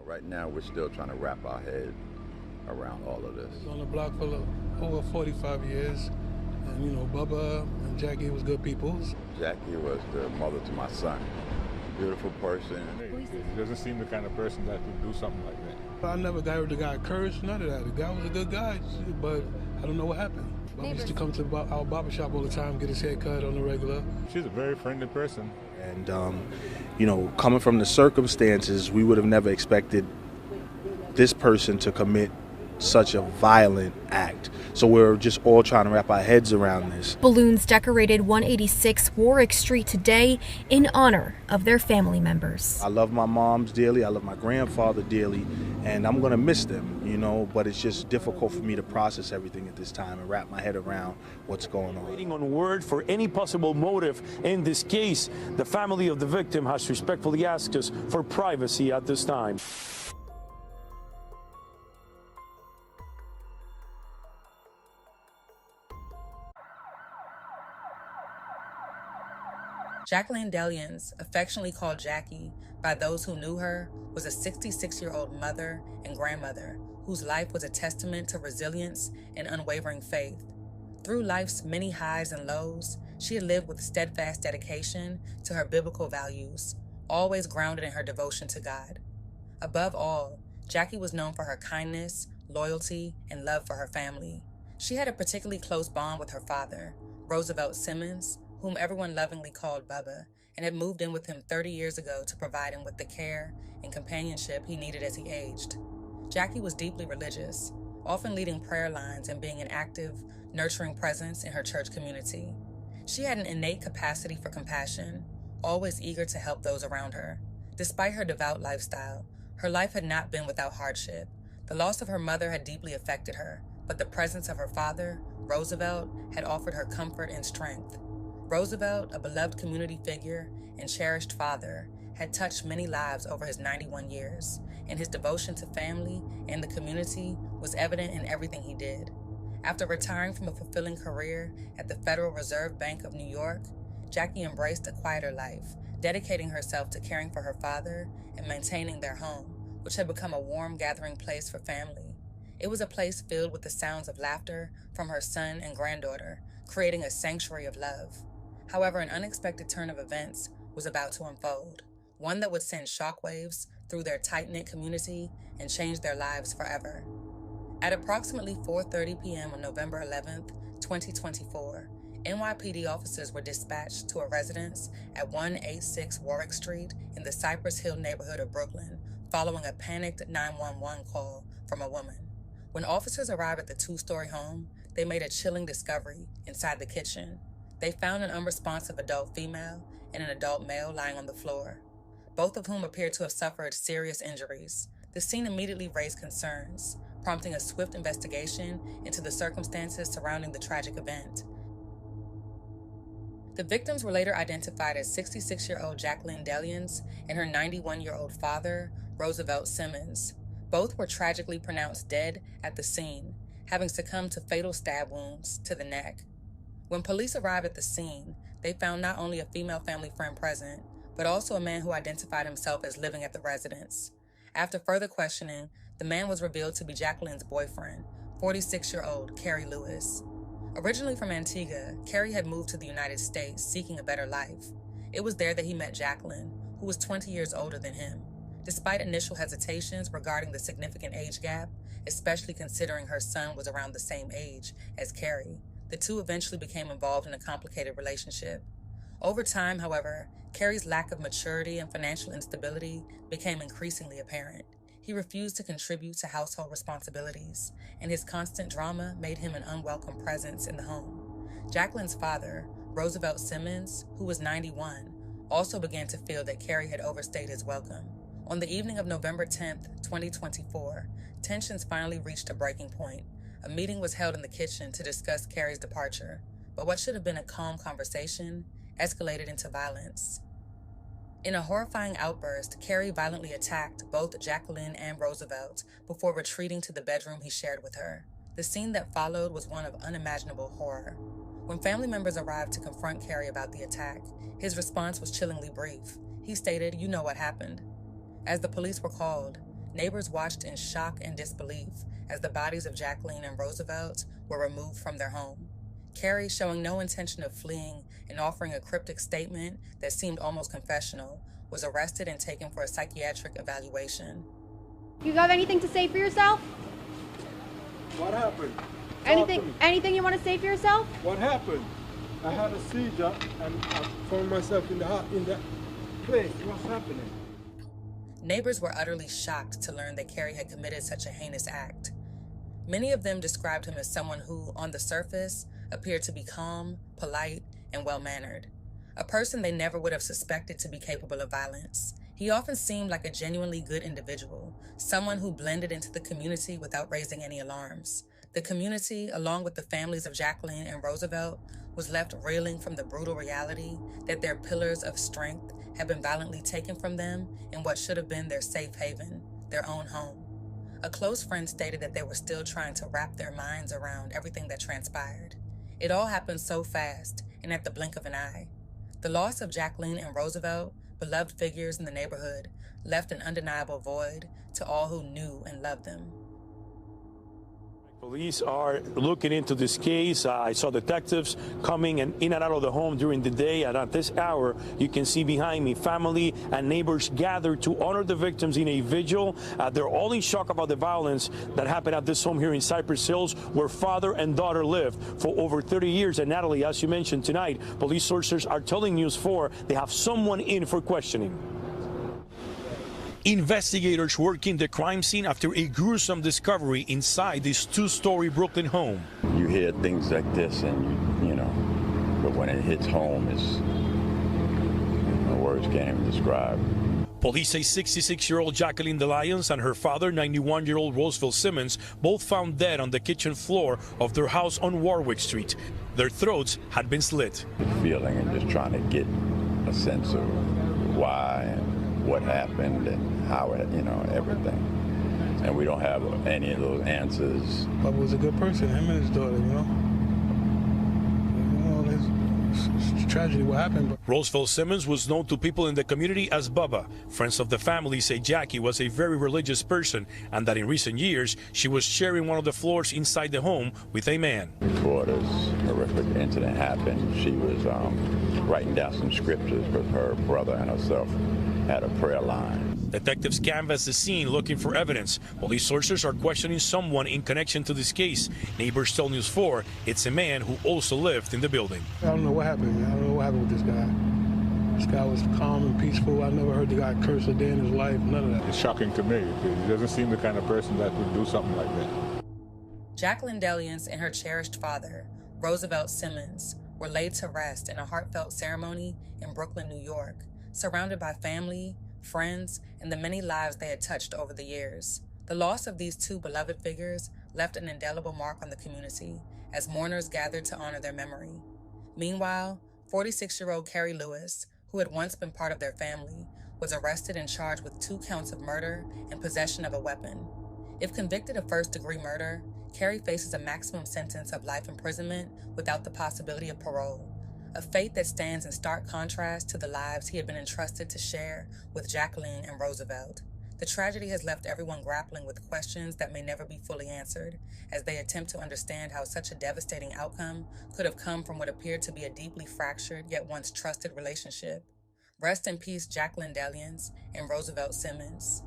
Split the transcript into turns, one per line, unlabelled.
Right now, we're still trying to wrap our head around all of this.
On the block for over 45 years. And, you know, Bubba and Jackie was good people.
Jackie was the mother to my son. Beautiful person.
He doesn't seem the kind of person that would do something like that.
I never got the guy cursed, none of that. The guy was a good guy, but I don't know what happened. Bubba used to come to our barber shop all the time, get his hair cut on the regular.
She's a very friendly person.
And, you know, coming from the circumstances, we would have never expected this person to commit such a violent act. So we're just all trying to wrap our heads around this.
Balloons decorated 186 Warwick Street today in honor of their family members.
I love my moms dearly, I love my grandfather dearly, and I'm gonna miss them, you know, but it's just difficult for me to process everything at this time and wrap my head around what's going on.
Waiting on word for any possible motive in this case. The family of the victim has respectfully asked us for privacy at this time.
Jacqueline Delians, affectionately called Jackie by those who knew her, was a 66-year-old mother and grandmother whose life was a testament to resilience and unwavering faith. Through life's many highs and lows, she had lived with steadfast dedication to her biblical values, always grounded in her devotion to God. Above all, Jackie was known for her kindness, loyalty, and love for her family. She had a particularly close bond with her father, Roosevelt Simmons, whom everyone lovingly called Bubba, and had moved in with him 30 years ago to provide him with the care and companionship he needed as he aged. Jackie was deeply religious, often leading prayer lines and being an active, nurturing presence in her church community. She had an innate capacity for compassion, always eager to help those around her. Despite her devout lifestyle, her life had not been without hardship. The loss of her mother had deeply affected her, but the presence of her father, Roosevelt, had offered her comfort and strength. Roosevelt, a beloved community figure and cherished father, had touched many lives over his 91 years, and his devotion to family and the community was evident in everything he did. After retiring from a fulfilling career at the Federal Reserve Bank of New York, Jackie embraced a quieter life, dedicating herself to caring for her father and maintaining their home, which had become a warm gathering place for family. It was a place filled with the sounds of laughter from her son and granddaughter, creating a sanctuary of love. However, an unexpected turn of events was about to unfold, one that would send shockwaves through their tight-knit community and change their lives forever. At approximately 4:30 p.m. on November 11th, 2024, NYPD officers were dispatched to a residence at 186 Warwick Street in the Cypress Hill neighborhood of Brooklyn, following a panicked 911 call from a woman. When officers arrived at the two-story home, they made a chilling discovery inside the kitchen. They found an unresponsive adult female and an adult male lying on the floor, both of whom appeared to have suffered serious injuries. The scene immediately raised concerns, prompting a swift investigation into the circumstances surrounding the tragic event. The victims were later identified as 66-year-old Jacqueline Delians and her 91-year-old father, Roosevelt Simmons. Both were tragically pronounced dead at the scene, having succumbed to fatal stab wounds to the neck. When police arrived at the scene, they found not only a female family friend present, but also a man who identified himself as living at the residence. After further questioning, the man was revealed to be Jacqueline's boyfriend, 46-year-old Kerry Lewis. Originally from Antigua, Kerry had moved to the United States seeking a better life. It was there that he met Jacqueline, who was 20 years older than him. Despite initial hesitations regarding the significant age gap, especially considering her son was around the same age as Kerry, the two eventually became involved in a complicated relationship. Over time, however, Kerry's lack of maturity and financial instability became increasingly apparent. He refused to contribute to household responsibilities, and his constant drama made him an unwelcome presence in the home. Jacqueline's father, Roosevelt Simmons, who was 91, also began to feel that Kerry had overstayed his welcome. On the evening of November 10th, 2024, tensions finally reached a breaking point. A meeting was held in the kitchen to discuss Kerry's departure, but what should have been a calm conversation escalated into violence. In a horrifying outburst, Kerry violently attacked both Jacqueline and Roosevelt before retreating to the bedroom he shared with her. The scene that followed was one of unimaginable horror. When family members arrived to confront Kerry about the attack, his response was chillingly brief. He stated, "You know what happened." As the police were called, Neighbors watched in shock and disbelief as the bodies of Jacqueline and Roosevelt were removed from their home. Carrie, showing no intention of fleeing and offering a cryptic statement that seemed almost confessional, was arrested and taken for a psychiatric evaluation.
You have anything to say for yourself?
What happened?
Anything you want to say for yourself?
What happened? I had a seizure and I found myself in that place. What's happening?
Neighbors were utterly shocked to learn that Carrie had committed such a heinous act. Many of them described him as someone who, on the surface, appeared to be calm, polite, and well-mannered. A person they never would have suspected to be capable of violence. He often seemed like a genuinely good individual, someone who blended into the community without raising any alarms. The community, along with the families of Jacqueline and Roosevelt, was left reeling from the brutal reality that their pillars of strength had been violently taken from them in what should have been their safe haven, their own home. A close friend stated that they were still trying to wrap their minds around everything that transpired. It all happened so fast and at the blink of an eye. The loss of Jacqueline and Roosevelt, beloved figures in the neighborhood, left an undeniable void to all who knew and loved them.
Police are looking into this case. I saw detectives coming in and out of the home during the day, and at this hour, you can see behind me family and neighbors gathered to honor the victims in a vigil. They're all in shock about the violence that happened at this home here in Cypress Hills, where father and daughter lived for over 30 years. And Natalie, as you mentioned tonight, police sources are telling News 4 they have someone in for questioning. Investigators working the crime scene after a gruesome discovery inside this two-story Brooklyn home.
You hear things like this and you know, but when it hits home, words can't even describe.
Police say 66-year-old Jacqueline DeLyons and her father, 91-year-old Roosevelt Simmons, both found dead on the kitchen floor of their house on Warwick Street. Their throats had been slit.
Feeling and just trying to get a sense of why and what happened and how it, everything. And we don't have any of those answers.
Bubba was a good person, him and his daughter, it's a tragedy what happened.
Roosevelt Simmons was known to people in the community as Bubba. Friends of the family say Jackie was a very religious person and that in recent years she was sharing one of the floors inside the home with a man.
Before this horrific incident happened, she was writing down some scriptures because her brother and herself had a prayer line.
Detectives canvassed the scene looking for evidence. Police sources are questioning someone in connection to this case. Neighbors tell News 4 it's a man who also lived in the building.
I don't know what happened, man. I don't know what happened with this guy. This guy was calm and peaceful. I never heard the guy curse a day in his life, none of that.
It's shocking to me. He doesn't seem the kind of person that would do something like that.
Jacqueline DeLyons and her cherished father, Roosevelt Simmons, were laid to rest in a heartfelt ceremony in Brooklyn, New York, surrounded by family, friends, and the many lives they had touched over the years. The loss of these two beloved figures left an indelible mark on the community as mourners gathered to honor their memory. Meanwhile, 46-year-old Carrie Lewis, who had once been part of their family, was arrested and charged with 2 counts of murder and possession of a weapon. If convicted of first-degree murder, Carrie faces a maximum sentence of life imprisonment without the possibility of parole. A fate that stands in stark contrast to the lives he had been entrusted to share with Jacqueline and Roosevelt. The tragedy has left everyone grappling with questions that may never be fully answered, as they attempt to understand how such a devastating outcome could have come from what appeared to be a deeply fractured yet once trusted relationship. Rest in peace, Jacqueline DeLyons and Roosevelt Simmons.